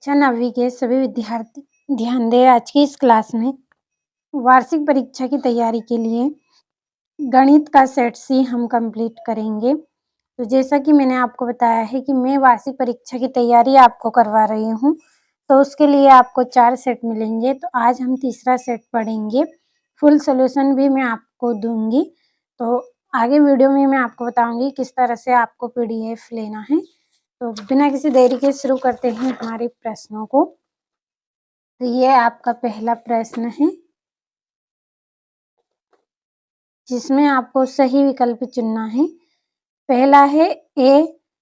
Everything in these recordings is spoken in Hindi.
कक्षा 9वीं के सभी विद्यार्थी ध्यान दें। आज की इस क्लास में वार्षिक परीक्षा की तैयारी के लिए गणित का सेट सी हम कंप्लीट करेंगे। तो जैसा कि मैंने आपको बताया है कि मैं वार्षिक परीक्षा की तैयारी आपको करवा रही हूँ, तो उसके लिए आपको 4 सेट मिलेंगे। तो आज हम तीसरा सेट पढ़ेंगे। फुल सॉल्यूशन भी मैं आपको दूंगी। तो आगे वीडियो में मैं आपको बताऊंगी किस तरह से आपको पीडीएफ लेना है। तो बिना किसी देरी के शुरू करते हैं हमारे प्रश्नों को। तो ये आपका पहला प्रश्न है, जिसमें आपको सही विकल्प चुनना है। पहला है ए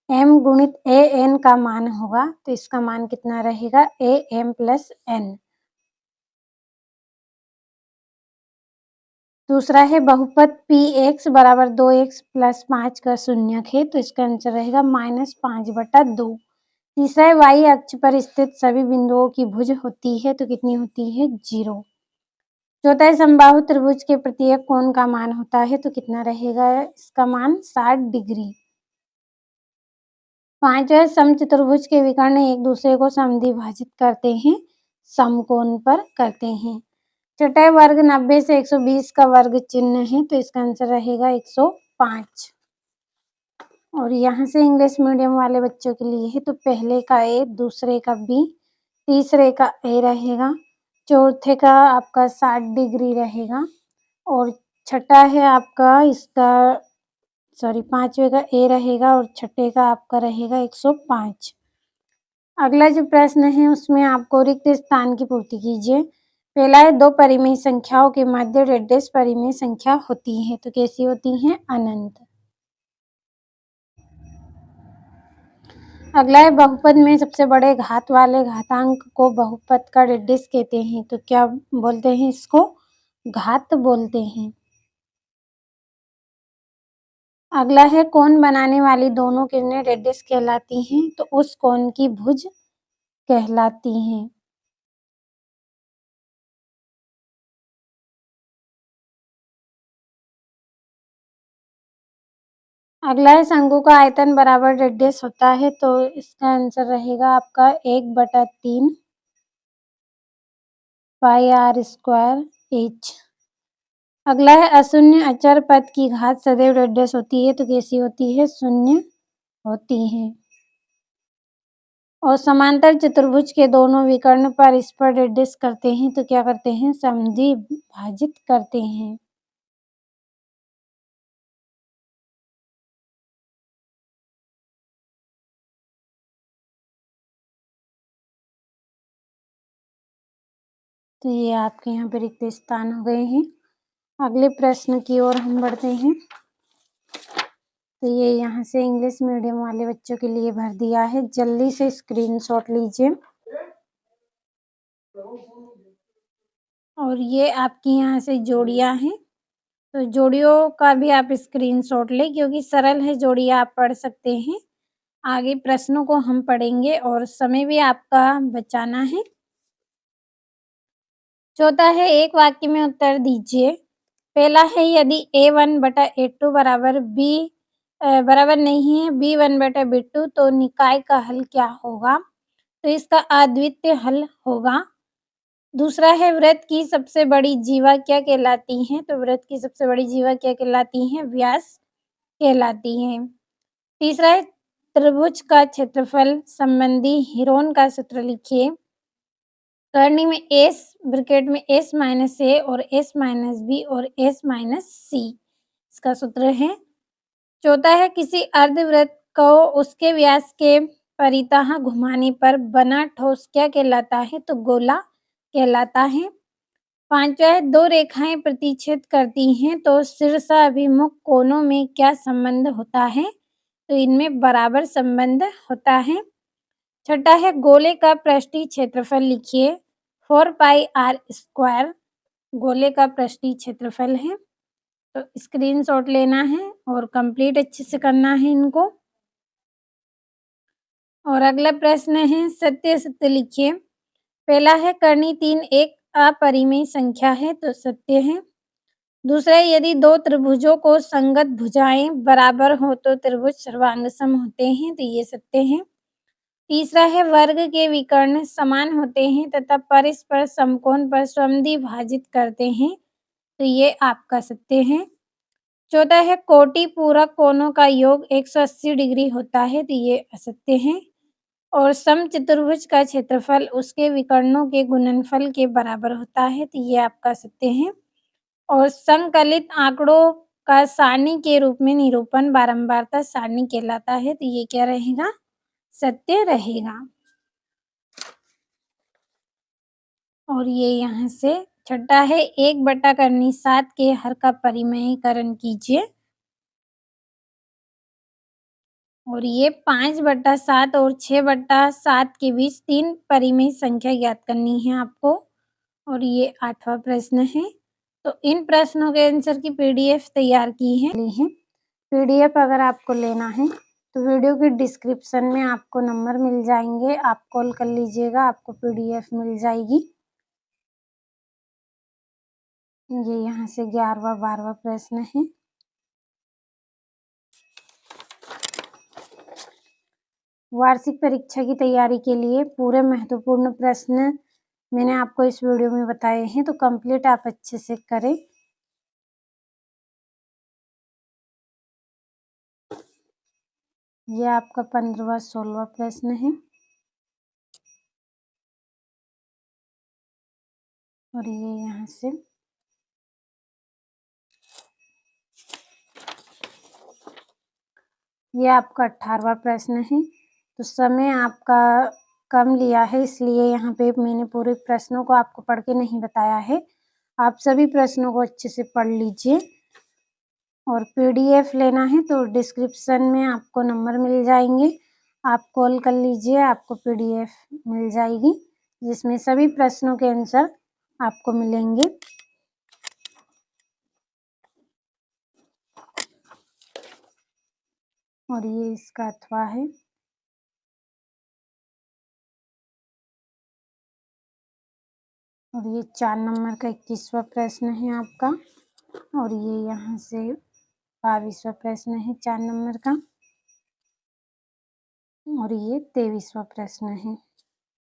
एम गुणित ए एन का मान होगा, तो इसका मान कितना रहेगा? A M plus N. दूसरा है बहुपद पी एक्स बराबर 2x प्लस 5 का शून्यक है, तो इसका आंसर रहेगा -5/2। तीसरा है y अक्ष पर स्थित सभी बिंदुओं की भुज होती है, तो कितनी होती है? 0। चौथा है समबाहु त्रिभुज के प्रत्येक कोण का मान होता है, तो कितना रहेगा? इसका मान 60 डिग्री। पांचवा है समचतुर्भुज के विकर्ण एक दूसरे को समद्विभाजित करते हैं, समकोण पर करते हैं। छठा है वर्ग 90 से 120 का वर्ग चिन्ह है, तो इसका आंसर रहेगा 105। और यहाँ से इंग्लिश मीडियम वाले बच्चों के लिए है, तो पहले का ए, दूसरे का बी, तीसरे का ए रहेगा, चौथे का आपका 60 डिग्री रहेगा, और छठा है आपका इसका पांचवे का ए रहेगा, और छठे का आपका रहेगा 105। अगला जो प्रश्न है उसमें आपको रिक्त स्थान की पूर्ति कीजिए। पहला है दो परिमेय संख्याओं के मध्य डेडेस परिमेय संख्या होती है, तो कैसी होती है? अनंत। अगला है बहुपद में सबसे बड़े घात वाले घातांक को बहुपद का डेडेस कहते हैं, तो क्या बोलते हैं? इसको घात बोलते हैं। अगला है कोण बनाने वाली दोनों किरणें डेडेस कहलाती हैं, तो उस कोण की भुज कहलाती हैं। अगला है शंकु का आयतन बराबर रेडियस होता है, तो इसका आंसर रहेगा आपका 1/3 पाई आर स्क्वायर एच। अगला है अशून्य अचर पद की घात सदैव रेडियस होती है, तो कैसी होती है? शून्य होती है। और समांतर चतुर्भुज के दोनों विकर्ण पर इस पर रेडियस करते हैं, तो क्या करते हैं? समद्विभाजित करते हैं। तो ये आपके यहाँ पे रिक्त स्थान हो गए हैं। अगले प्रश्न की ओर हम बढ़ते हैं। तो ये यहाँ से इंग्लिश मीडियम वाले बच्चों के लिए भर दिया है, जल्दी से स्क्रीनशॉट लीजिए। और ये आपकी यहाँ से जोड़ियाँ हैं, तो जोड़ियों का भी आप स्क्रीनशॉट लें, क्योंकि सरल है, जोड़ियाँ आप पढ़ सकते हैं। आगे प्रश्नों को हम पढ़ेंगे और समय भी आपका बचाना है। चौथा है एक वाक्य में उत्तर दीजिए। पहला है यदि A1/A2 बराबर B बराबर नहीं है B1/B2, तो निकाय का हल क्या होगा? तो इसका अद्वितीय हल होगा। दूसरा है वृत्त की सबसे बड़ी जीवा क्या कहलाती है? तो वृत्त की सबसे बड़ी जीवा क्या कहलाती है? व्यास कहलाती है। तीसरा है त्रिभुज का क्षेत्रफल संबंधी हीरोन का सूत्र लिखिए। करनी में एस ब्रैकेट में एस माइनस ए और एस माइनस बी और एस माइनस सी इसका सूत्र है। चौथा है किसी अर्धवृत्त को उसके व्यास के परितः घुमाने पर बना ठोस क्या कहलाता है? तो गोला कहलाता है। पांचवा है दो रेखाएं प्रतिच्छेद करती हैं, तो शीर्षाभिमुख कोणों में क्या संबंध होता है? तो इनमें बराबर संबंध होता है। छठा है गोले का पृष्ठीय क्षेत्रफल लिखिए। 4πr² गोले का पृष्ठीय क्षेत्रफल है, तो स्क्रीनशॉट लेना है और कंप्लीट अच्छे से करना है इनको। और अगला प्रश्न है सत्य सत्य लिखिए। पहला है करनी 3 एक अपरिमेय संख्या है, तो सत्य है। दूसरा है यदि दो त्रिभुजों को संगत भुजाएं बराबर हो तो त्रिभुज सर्वांग सम होते हैं, तो ये सत्य है। तीसरा है वर्ग के विकर्ण समान होते हैं तथा परस्पर समकोण पर समद्विभाजित करते हैं, तो ये आपका सत्य है। चौथा है कोटि पूरक कोणों का योग 180 डिग्री होता है, तो ये असत्य है। और समचतुर्भुज का क्षेत्रफल उसके विकर्णों के गुणनफल के बराबर होता है, तो ये आपका सत्य है। और संकलित आंकड़ों का सारणी के रूप में निरूपण बारंबारता सारणी कहलाता है, तो ये क्या रहेगा? सत्य रहेगा। और ये यहाँ से छठा है 1/7 के हर का परिमेयीकरण कीजिए। और ये 5/7 और 6/7 के बीच 3 परिमेय संख्या ज्ञात करनी है आपको। और ये 8वां प्रश्न है। तो इन प्रश्नों के आंसर की पीडीएफ तैयार की है। पीडीएफ अगर आपको लेना है तो वीडियो की डिस्क्रिप्शन में आपको नंबर मिल जाएंगे, आप कॉल कर लीजिएगा, आपको पीडीएफ मिल जाएगी। ये यहाँ से 11वां 12वां प्रश्न है। वार्षिक परीक्षा की तैयारी के लिए पूरे महत्वपूर्ण प्रश्न मैंने आपको इस वीडियो में बताए हैं, तो कंप्लीट आप अच्छे से करें। ये आपका 15वां 16वां प्रश्न है। और ये यहाँ से ये आपका 18वां प्रश्न है। तो समय आपका कम लिया है, इसलिए यहाँ पे मैंने पूरे प्रश्नों को आपको पढ़ के नहीं बताया है। आप सभी प्रश्नों को अच्छे से पढ़ लीजिए। और पीडीएफ लेना है तो डिस्क्रिप्शन में आपको नंबर मिल जाएंगे, आप कॉल कर लीजिए, आपको पीडीएफ मिल जाएगी जिसमें सभी प्रश्नों के आंसर आपको मिलेंगे। और ये इसका अथवा है। और ये 4 नंबर का 21वां प्रश्न है आपका। और ये यहाँ से 22वां प्रश्न है 4 नंबर का। और ये 23वां प्रश्न है।